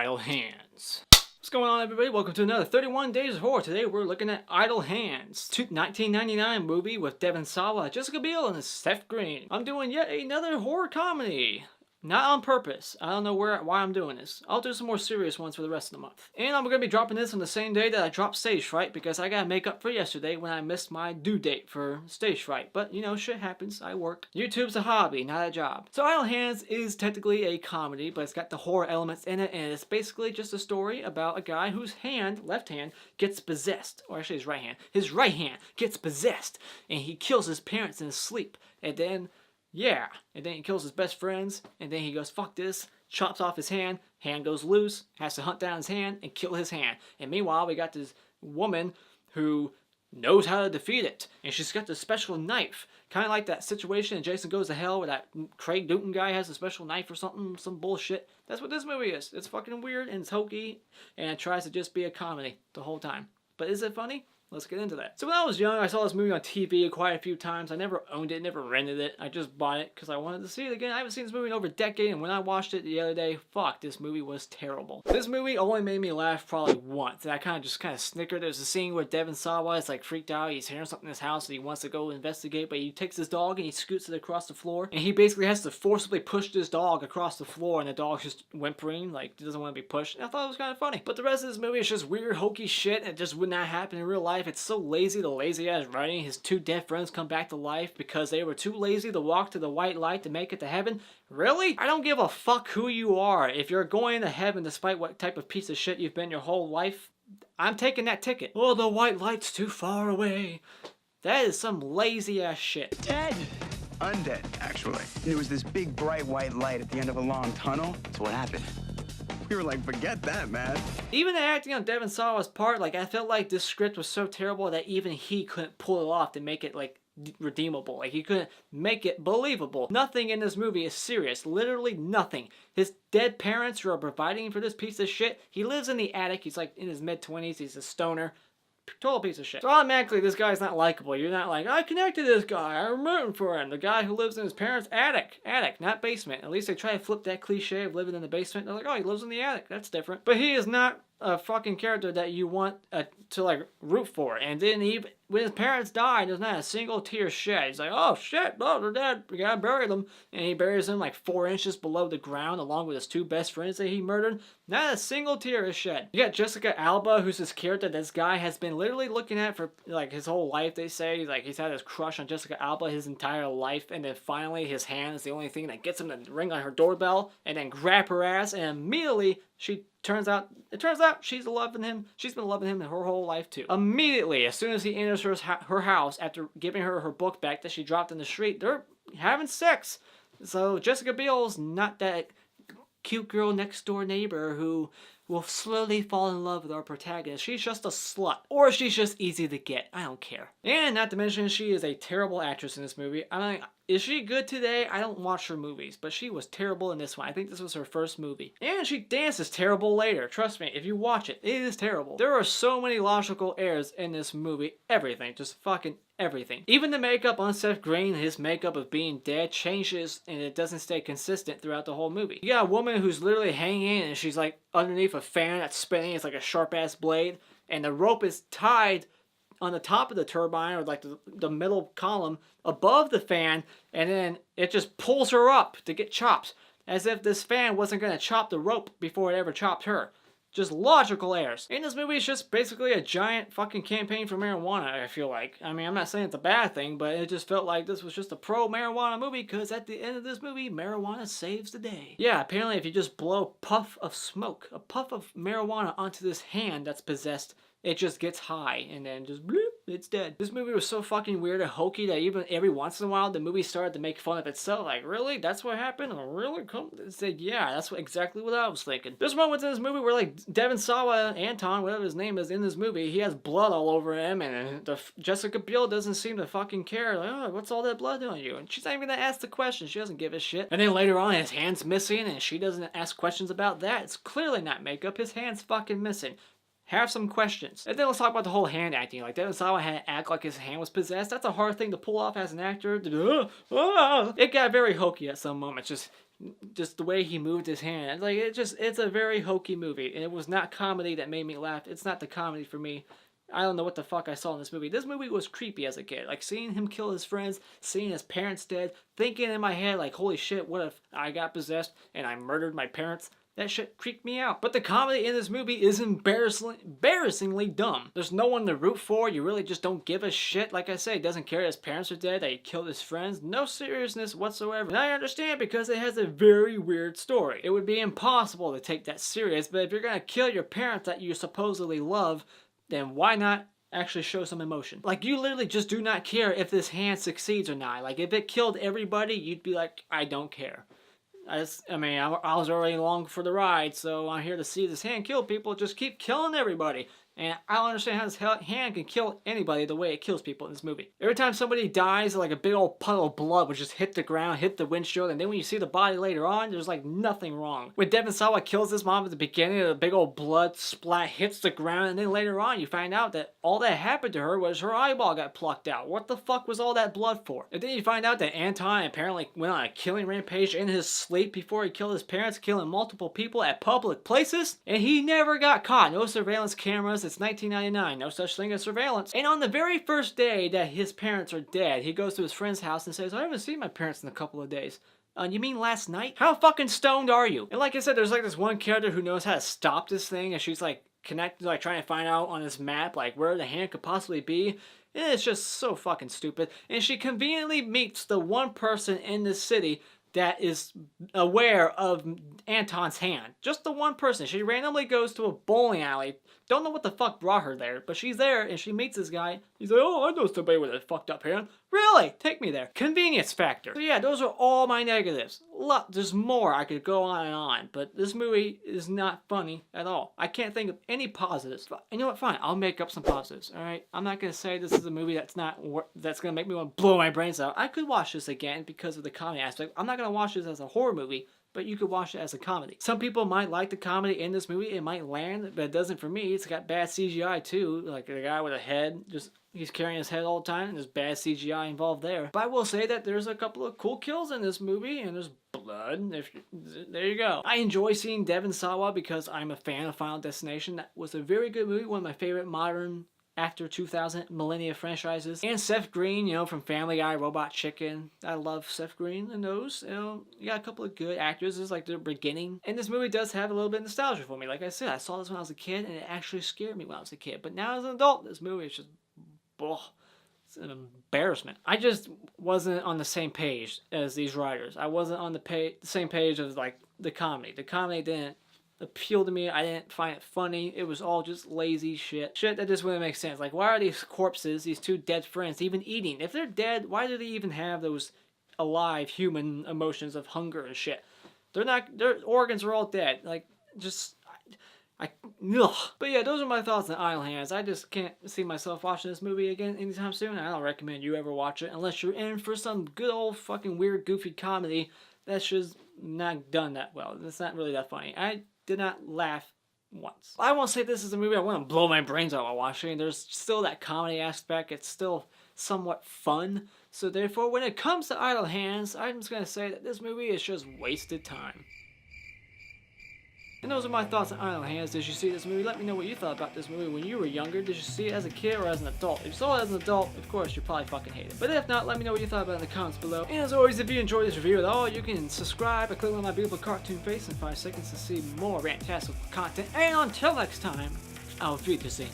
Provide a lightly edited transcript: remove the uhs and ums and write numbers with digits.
Idle Hands. What's going on, everybody? Welcome to another 31 Days of Horror. Today we're looking at Idle Hands, 1999 movie with Devon Sawa, Jessica Alba, and Seth Green. I'm doing yet another horror comedy. Not on purpose. I don't know why I'm doing this. I'll do some more serious ones for the rest of the month. And I'm going to be dropping this on the same day that I dropped Stage Fright because I got to make up for yesterday when I missed my due date for Stage Fright. But, you know, shit happens. I work. YouTube's a hobby, not a job. So Idle Hands is technically a comedy, but it's got the horror elements in it, and it's basically just a story about a guy whose left hand, gets possessed. Or actually his right hand gets possessed, and he kills his parents in his sleep. And then he kills his best friends, and then he goes, fuck this, chops off his hand goes loose, has to hunt down his hand and kill his hand. And meanwhile, we got this woman who knows how to defeat it, and she's got this special knife. Kind of like that situation in Jason Goes to Hell where that Craig Newton guy has a special knife or something, some bullshit. That's what this movie is. It's fucking weird, and it's hokey, and it tries to just be a comedy the whole time. But is it funny? Let's get into that. So when I was young, I saw this movie on TV quite a few times. I never owned it, never rented it. I just bought it because I wanted to see it again. I haven't seen this movie in over a decade, and when I watched it the other day, fuck, this movie was terrible. This movie only made me laugh probably once, and I kind of snickered. There's a scene where Devon Sawa is like freaked out. He's hearing something in his house, and he wants to go investigate, but he takes his dog and he scoots it across the floor, and he basically has to forcibly push this dog across the floor, and the dog's just whimpering, like, he doesn't want to be pushed. And I thought it was kind of funny. But the rest of this movie is just weird, hokey shit, and it just would not happen in real life. It's so lazy. The lazy ass writing. His two dead friends come back to life because they were too lazy to walk to the white light to make it to heaven. Really? I don't give a fuck who you are. If you're going to heaven despite what type of piece of shit you've been your whole life, I'm taking that ticket. Oh, the white light's too far away. That is some lazy ass shit. Dead. Undead, actually. There was this big bright white light at the end of a long tunnel. So what happened? We were like, forget that, man. Even the acting on Devon Sawa's part, like, I felt like this script was so terrible that even he couldn't pull it off to make it, like, redeemable. Like, he couldn't make it believable. Nothing in this movie is serious. Literally nothing. His dead parents who are providing for this piece of shit. He lives in the attic. He's, like, in his mid-20s. He's a stoner. Total piece of shit. So automatically, this guy's not likable. You're not like, I connected this guy. I'm rooting for him. The guy who lives in his parents' attic, not basement. At least they try to flip that cliche of living in the basement. They're like, oh, he lives in the attic. That's different. But he is not a fucking character that you want to, like, root for. And then when his parents died, there's not a single tear shed. He's like, oh shit, oh, they're dead. We gotta bury them. And he buries them like 4 inches below the ground along with his two best friends that he murdered. Not a single tear is shed. You got Jessica Alba, who's this character this guy has been literally looking at for like his whole life, they say. Like, he's had this crush on Jessica Alba his entire life, and then finally his hand is the only thing that gets him to ring on her doorbell and then grab her ass, and immediately it turns out she's loving him. She's been loving him her whole life too. Immediately, as soon as he enters her house after giving her her book back that she dropped in the street, they're having sex. So Jessica Biel's not that cute girl next door neighbor who will slowly fall in love with our protagonist. She's just a slut. Or she's just easy to get. I don't care. And not to mention, she is a terrible actress in this movie. I mean, is she good today? I don't watch her movies, but she was terrible in this one. I think this was her first movie. And she dances terrible later. Trust me, if you watch it, it is terrible. There are so many logical errors in this movie. Everything. Just fucking everything. Even the makeup on Seth Green, his makeup of being dead, changes and it doesn't stay consistent throughout the whole movie. You got a woman who's literally hanging and she's like underneath a fan that's spinning. It's like a sharp ass blade, and the rope is tied on the top of the turbine, or like the middle column above the fan, and then it just pulls her up to get chopped, as if this fan wasn't going to chop the rope before it ever chopped her. Just logical errors. And this movie is just basically a giant fucking campaign for marijuana, I feel like. I mean, I'm not saying it's a bad thing, but it just felt like this was just a pro-marijuana movie, because at the end of this movie, marijuana saves the day. Yeah, apparently if you just blow a puff of marijuana onto this hand that's possessed, it just gets high, and then just bloop, it's dead. This movie was so fucking weird and hokey that even every once in a while, the movie started to make fun of itself. Like, really? That's what happened? Oh, really? It's like, yeah, that's exactly what I was thinking. There's moments in this movie where, like, Devon Sawa, Anton, whatever his name is, in this movie, he has blood all over him, and Jessica Biel doesn't seem to fucking care. Like, oh, what's all that blood on you? And she's not even gonna ask the question. She doesn't give a shit. And then later on, his hand's missing, and she doesn't ask questions about that. It's clearly not makeup. His hand's fucking missing. Have some questions. And then let's talk about the whole hand acting. Like, Devon Sawa had to act like his hand was possessed. That's a hard thing to pull off as an actor. It got very hokey at some moments. Just just the way he moved his hand. Like, it's a very hokey movie, and it was not comedy that made me laugh. It's not the comedy for me. I don't know what the fuck I saw in this movie. This movie was creepy as a kid. Like, seeing him kill his friends, seeing his parents dead, thinking in my head, like, holy shit, what if I got possessed and I murdered my parents? That shit creeped me out. But the comedy in this movie is embarrassingly dumb. There's no one to root for. You really just don't give a shit. Like I say, he doesn't care that his parents are dead, that he killed his friends. No seriousness whatsoever. And I understand because it has a very weird story. It would be impossible to take that serious, but if you're gonna kill your parents that you supposedly love, then why not actually show some emotion? Like, you literally just do not care if this hand succeeds or not. Like, if it killed everybody, you'd be like, I don't care. I was already along for the ride, so I'm here to see this hand kill people. Just keep killing everybody. And I don't understand how this hand can kill anybody the way it kills people in this movie. Every time somebody dies, like a big old puddle of blood would just hit the ground, hit the windshield, and then when you see the body later on, there's like nothing wrong. When Devon Sawa kills his mom at the beginning, the big old blood splat hits the ground, and then later on you find out that all that happened to her was her eyeball got plucked out. What the fuck was all that blood for? And then you find out that Anton apparently went on a killing rampage in his sleep before he killed his parents, killing multiple people at public places, and he never got caught. No surveillance cameras. It's 1999, no such thing as surveillance. And on the very first day that his parents are dead, he goes to his friend's house and says, I haven't seen my parents in a couple of days. You mean last night? How fucking stoned are you? And like I said, there's like this one character who knows how to stop this thing, and she's like connected, like trying to find out on this map, like where the hand could possibly be. And it's just so fucking stupid. And she conveniently meets the one person in this city that is aware of Anton's hand. Just the one person. She randomly goes to a bowling alley. Don't know what the fuck brought her there, but she's there and she meets this guy. He's like, oh, I know somebody with a fucked up hand. Really? Take me there. Convenience factor. So yeah, those are all my negatives. Look, there's more. I could go on and on, but this movie is not funny at all. I can't think of any positives. But you know what? Fine. I'll make up some positives, alright? I'm not going to say this is a movie that's going to make me want to blow my brains out. I could watch this again because of the comedy aspect. I'm not going to watch this as a horror movie, but you could watch it as a comedy. Some people might like the comedy in this movie. It might land, but it doesn't for me. It's got bad CGI too. Like the guy with a head, he's carrying his head all the time, and there's bad CGI involved there. But I will say that there's a couple of cool kills in this movie, and there's blood. There you go. I enjoy seeing Devon Sawa because I'm a fan of Final Destination. That was a very good movie, one of my favorite modern after 2000 millennia franchises. And Seth Green, you know, from Family Guy, Robot Chicken. I love Seth Green in those. You know, you got a couple of good actors. It's like the beginning. And this movie does have a little bit of nostalgia for me. Like I said, I saw this when I was a kid, and it actually scared me when I was a kid. But now as an adult, this movie is just, it's an embarrassment. I just wasn't on the same page as these writers. I wasn't on the same page as like the comedy. The comedy didn't appeal to me. I didn't find it funny. It was all just lazy shit. Shit that just wouldn't make sense. Like, why are these corpses, these two dead friends, even eating? If they're dead, why do they even have those alive human emotions of hunger and shit? They're not, their organs are all dead. Like, just, ugh. But yeah, those are my thoughts on Idle Hands. I just can't see myself watching this movie again anytime soon. I don't recommend you ever watch it unless you're in for some good old fucking weird goofy comedy that's just not done that well. It's not really that funny. I did not laugh once. I won't say this is a movie I want to blow my brains out while watching. There's still that comedy aspect. It's still somewhat fun. So therefore, when it comes to Idle Hands, I'm just going to say that this movie is just wasted time. And those are my thoughts on Idle Hands. Did you see this movie? Let me know what you thought about this movie when you were younger. Did you see it as a kid or as an adult? If you saw it as an adult, of course, you probably fucking hate it. But if not, let me know what you thought about it in the comments below. And as always, if you enjoyed this review at all, you can subscribe by clicking on my beautiful cartoon face in 5 seconds to see more fantastic content. And until next time, I'll feed you soon.